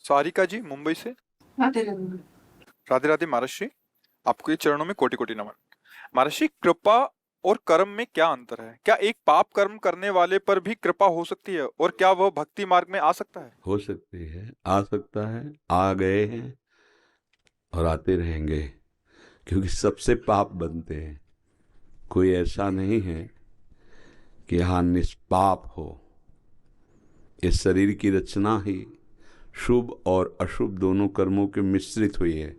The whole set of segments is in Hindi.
सारिका जी मुंबई से। राधे राधे। राधे राधे महर्षि। आपको ये चरणों में कोटि कोटि नमन। महर्षि, कृपा और कर्म में क्या अंतर है? क्या एक पाप कर्म करने वाले पर भी कृपा हो सकती है, और क्या वह भक्ति मार्ग में आ सकता है? हो सकती है, आ सकता है, आ गए हैं और आते रहेंगे, क्योंकि सबसे पाप बनते हैं। कोई ऐसा नहीं है कि यहाँ निष्पाप हो। इस शरीर की रचना ही शुभ और अशुभ दोनों कर्मों के मिश्रित हुई है,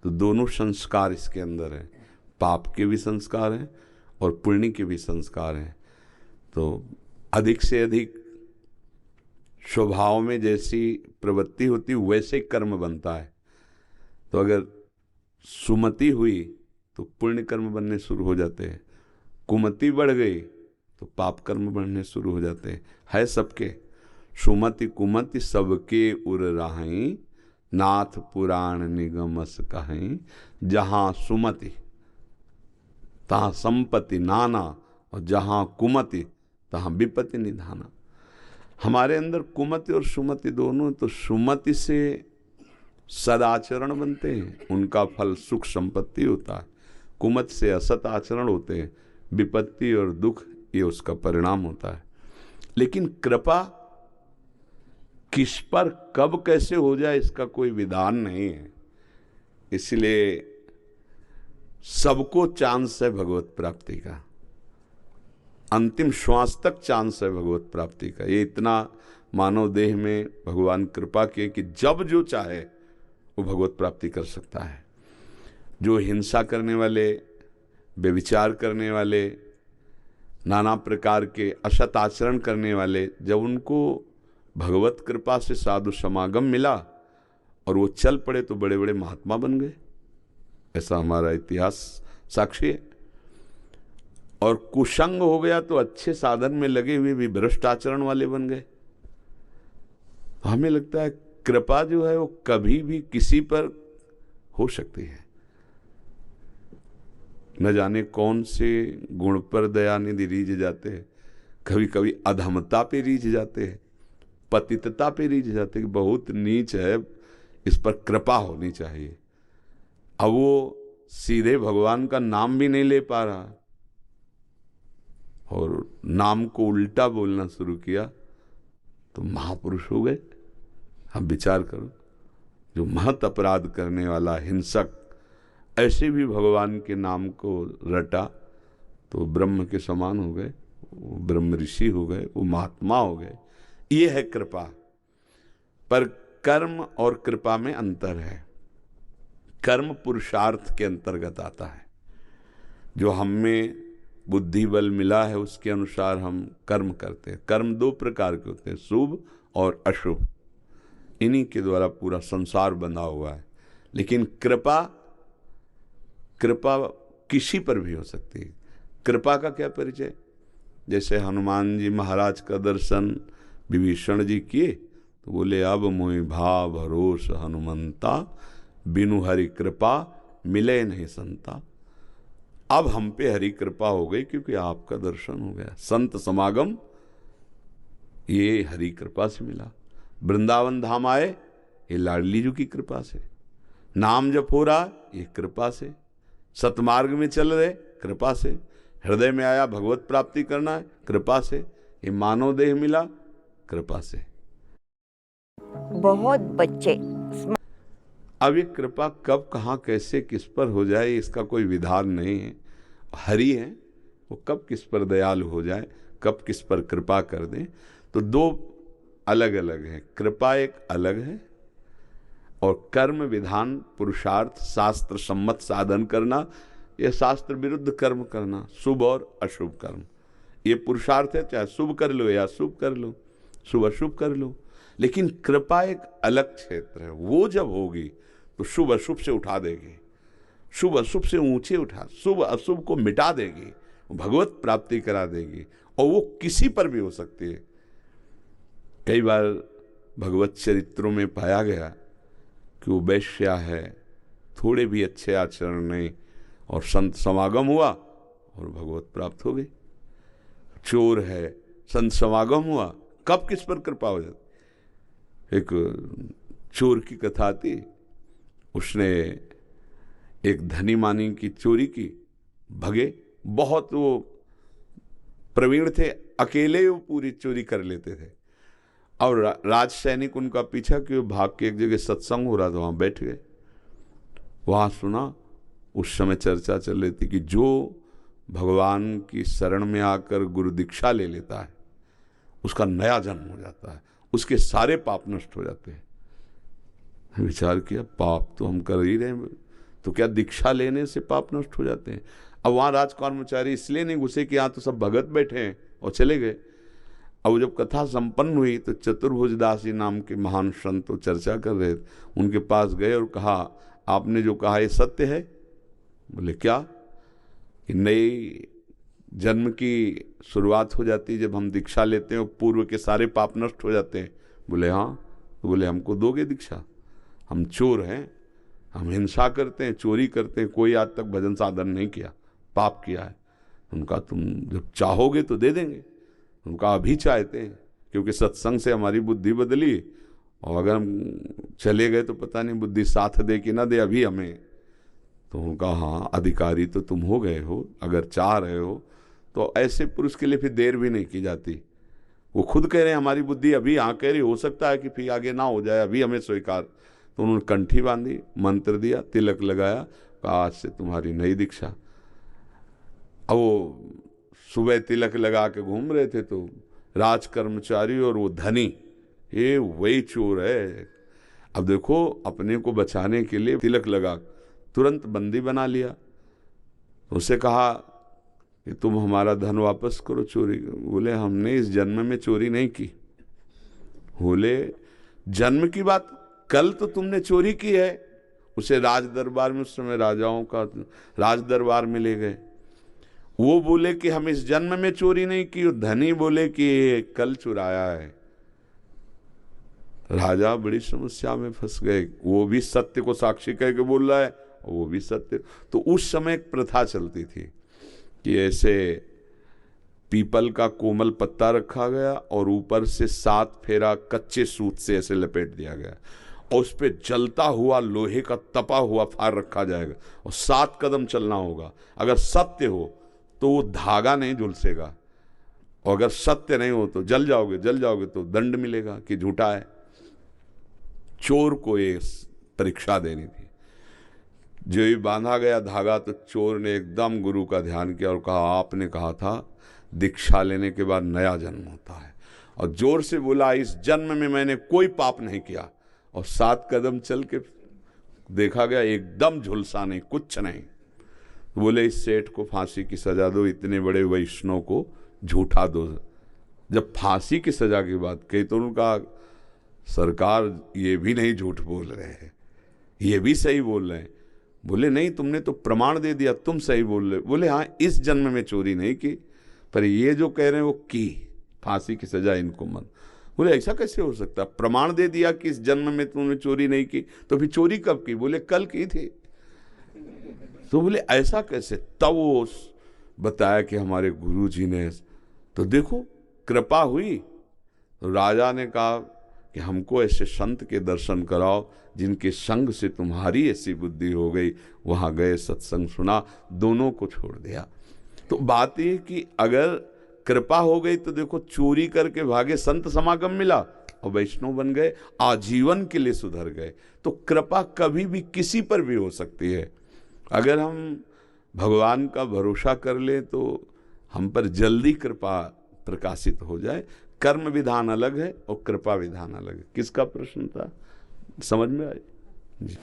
तो दोनों संस्कार इसके अंदर हैं। पाप के भी संस्कार हैं और पुण्य के भी संस्कार हैं। तो अधिक से अधिक स्वभाव में जैसी प्रवृत्ति होती वैसे कर्म बनता है। तो अगर सुमति हुई तो पुण्य कर्म बनने शुरू हो जाते हैं, कुमति बढ़ गई तो पाप कर्म बढ़ने शुरू हो जाते हैं। है सबके, सुमति कुमति सबके उर राहीं, नाथ पुराण निगमस कहीं। जहाँ सुमति तहाँ संपत्ति नाना, और जहाँ कुमति तहाँ विपत्ति निधाना। हमारे अंदर कुमति और सुमति दोनों। तो सुमति से सदाचरण बनते हैं, उनका फल सुख संपत्ति होता है। कुमत से असत आचरण होते हैं, विपत्ति और दुख ये उसका परिणाम होता है। लेकिन कृपा किस पर कब कैसे हो जाए इसका कोई विधान नहीं है। इसलिए सबको चांस है भगवत प्राप्ति का, अंतिम श्वास तक चांस है भगवत प्राप्ति का। ये इतना मानव देह में भगवान कृपा किए कि जब जो चाहे वो भगवत प्राप्ति कर सकता है। जो हिंसा करने वाले, व्यभिचार करने वाले, नाना प्रकार के असत आचरण करने वाले, जब उनको भगवत कृपा से साधु समागम मिला और वो चल पड़े तो बड़े बड़े महात्मा बन गए। ऐसा हमारा इतिहास साक्षी है। और कुसंग हो गया तो अच्छे साधन में लगे हुए भी भ्रष्ट आचरण वाले बन गए। तो हमें लगता है कृपा जो है वो कभी भी किसी पर हो सकती है। न जाने कौन से गुण पर दयानिधि रीझ जाते हैं। कभी कभी अधमता पे रीझ जाते हैं, पतितता पे रीझ जाते हैं कि बहुत नीच है, इस पर कृपा होनी चाहिए। अब वो सीधे भगवान का नाम भी नहीं ले पा रहा और नाम को उल्टा बोलना शुरू किया तो महापुरुष हो गए। हम विचार करो, जो महत अपराध करने वाला हिंसक ऐसे भी भगवान के नाम को रटा तो ब्रह्म के समान हो गए, वो ब्रह्म ऋषि हो गए, वो महात्मा हो गए। ये है कृपा। पर कर्म और कृपा में अंतर है। कर्म पुरुषार्थ के अंतर्गत आता है। जो हम में बुद्धि बल मिला है उसके अनुसार हम कर्म करते हैं। कर्म दो प्रकार के होते हैं, शुभ और अशुभ। इन्हीं के द्वारा पूरा संसार बंधा हुआ है। लेकिन कृपा किसी पर भी हो सकती है। कृपा का क्या परिचय? जैसे हनुमान जी महाराज का दर्शन विभीषण जी किए तो बोले, अब मोहि भाव भरोस हनुमंता, बिनु हरि कृपा मिले नहीं संता। अब हम पे हरि कृपा हो गई क्योंकि आपका दर्शन हो गया। संत समागम ये हरि कृपा से मिला। वृंदावन धाम आए ये लाडली जी की कृपा से। नाम जप हो रहा ये कृपा से। सतमार्ग में चल रहे कृपा से। हृदय में आया भगवत प्राप्ति करना है कृपा से। ये मानव देह मिला कृपा से। बहुत बच्चे अब ये कृपा कब कहाँ कैसे किस पर हो जाए इसका कोई विधान नहीं है। हरि है, वो कब किस पर दयालु हो जाए, कब किस पर कृपा कर दे। तो दो अलग अलग है। कृपा एक अलग है और कर्म विधान पुरुषार्थ शास्त्र सम्मत साधन करना, यह शास्त्र विरुद्ध कर्म करना, शुभ और अशुभ कर्म, ये पुरुषार्थ है। चाहे शुभ कर लो या शुभ कर लो, शुभ अशुभ कर लो। लेकिन कृपा एक अलग क्षेत्र है। वो जब होगी तो शुभ अशुभ से उठा देगी, शुभ अशुभ से ऊंचे उठा, शुभ अशुभ को मिटा देगी, भगवत प्राप्ति करा देगी। और वो किसी पर भी हो सकती है। कई बार भगवत चरित्रों में पाया गया कि वो वैश्या है, थोड़े भी अच्छे आचरण नहीं, और संत समागम हुआ और भगवत प्राप्त हो गई। चोर है, संत समागम हुआ, कब किस पर कृपा हो जाती। एक चोर की कथा थी। उसने एक धनी मानी की चोरी की, भगे। बहुत वो प्रवीण थे, अकेले वो पूरी चोरी कर लेते थे। और राज सैनिक उनका पीछा किए, भाग के एक जगह सत्संग हो रहा था, वहां बैठ गए। वहां सुना, उस समय चर्चा चल रही थी कि जो भगवान की शरण में आकर गुरु दीक्षा ले लेता है उसका नया जन्म हो जाता है, उसके सारे पाप नष्ट हो जाते हैं। विचार किया, पाप तो हम कर ही रहे हैं, तो क्या दीक्षा लेने से पाप नष्ट हो जाते हैं? अब वहां राजकर्मचारी इसलिए नहीं घुसे कि यहाँ तो सब भगत बैठे हैं, और चले गए। अब जब कथा संपन्न हुई तो चतुर्भुज दास जी नाम के महान संत तो चर्चा कर रहे थे, उनके पास गए और कहा, आपने जो कहा ये सत्य है? बोले क्या? कि नई जन्म की शुरुआत हो जाती है जब हम दीक्षा लेते हैं और पूर्व के सारे पाप नष्ट हो जाते हैं। बोले हाँ। तो बोले हमको दोगे दीक्षा? हम चोर हैं, हम हिंसा करते हैं, चोरी करते हैं, कोई आज तक भजन साधन नहीं किया, पाप किया है। उनका तुम जब चाहोगे तो दे देंगे। उनका अभी चाहते हैं, क्योंकि सत्संग से हमारी बुद्धि बदली, और अगर हम चले गए तो पता नहीं बुद्धि साथ दे कि ना दे अभी हमें। तो उनका हाँ, अधिकारी तो तुम हो गए हो, अगर चाह रहे हो तो ऐसे पुरुष के लिए फिर देर भी नहीं की जाती। वो खुद कह रहे हैं हमारी बुद्धि अभी हाँ कह रही, हो सकता है कि फिर आगे ना हो जाए, अभी हमें स्वीकार। तो उन्होंने कंठी बांधी, मंत्र दिया, तिलक लगाया, कहा आज से तुम्हारी नई दीक्षा। अब वो सुबह तिलक लगा के घूम रहे थे तो राज कर्मचारी और वो धनी, ये वही चोर है। अब देखो, अपने को बचाने के लिए तिलक लगा, तुरंत बंदी बना लिया। उसे कहा कि तुम हमारा धन वापस करो, चोरी। बोले हमने इस जन्म में चोरी नहीं की। बोले जन्म की बात, कल तो तुमने चोरी की है। उसे राज दरबार में, उस समय राजाओं का राज दरबार में ले गए। वो बोले कि हम इस जन्म में चोरी नहीं की, धनी बोले कि कल चुराया है। राजा बड़ी समस्या में फंस गए। वो भी सत्य को साक्षी कह के बोल रहा है और वो भी सत्य। तो उस समय एक प्रथा चलती थी कि ऐसे पीपल का कोमल पत्ता रखा गया और ऊपर से 7 फेरा कच्चे सूत से ऐसे लपेट दिया गया, और उस पर जलता हुआ लोहे का तपा हुआ फार रखा जाएगा और 7 कदम चलना होगा। अगर सत्य हो तो वो धागा नहीं झुलसेगा, और अगर सत्य नहीं हो तो जल जाओगे तो दंड मिलेगा कि झूठा है। चोर को ये परीक्षा देनी थी। जो ही बांधा गया धागा तो चोर ने एकदम गुरु का ध्यान किया और कहा, आपने कहा था दीक्षा लेने के बाद नया जन्म होता है, और जोर से बोला इस जन्म में मैंने कोई पाप नहीं किया। और 7 कदम चल के देखा गया एकदम झुलसा नहीं, कुछ नहीं। बोले इस सेठ को फांसी की सजा दो, इतने बड़े वैष्णव को झूठा दो। जब फांसी की सजा की बात कही तो उनका सरकार ये भी नहीं झूठ बोल रहे हैं, ये भी सही बोल रहे हैं। बोले नहीं, तुमने तो प्रमाण दे दिया, तुम सही बोल रहे। बोले हाँ, इस जन्म में चोरी नहीं की, पर ये जो कह रहे हैं वो की, फांसी की सजा इनको मत। बोले ऐसा कैसे हो सकता? प्रमाण दे दिया कि इस जन्म में तुमने चोरी नहीं की, तो फिर चोरी कब की? बोले कल की थी। तो बोले ऐसा कैसे? तब वो बताया कि हमारे गुरु जी ने, तो देखो कृपा हुई। तो राजा ने कहा कि हमको ऐसे संत के दर्शन कराओ जिनके संग से तुम्हारी ऐसी बुद्धि हो गई। वहां गए, सत्संग सुना, दोनों को छोड़ दिया। तो बात यह कि अगर कृपा हो गई तो देखो, चोरी करके भागे, संत समागम मिला और वैष्णव बन गए, आजीवन के लिए सुधर गए। तो कृपा कभी भी किसी पर भी हो सकती है। अगर हम भगवान का भरोसा कर लें तो हम पर जल्दी कृपा प्रकाशित हो जाए। कर्म विधान अलग है और कृपा विधान अलग है। किसका प्रश्न था, समझ में आए जी?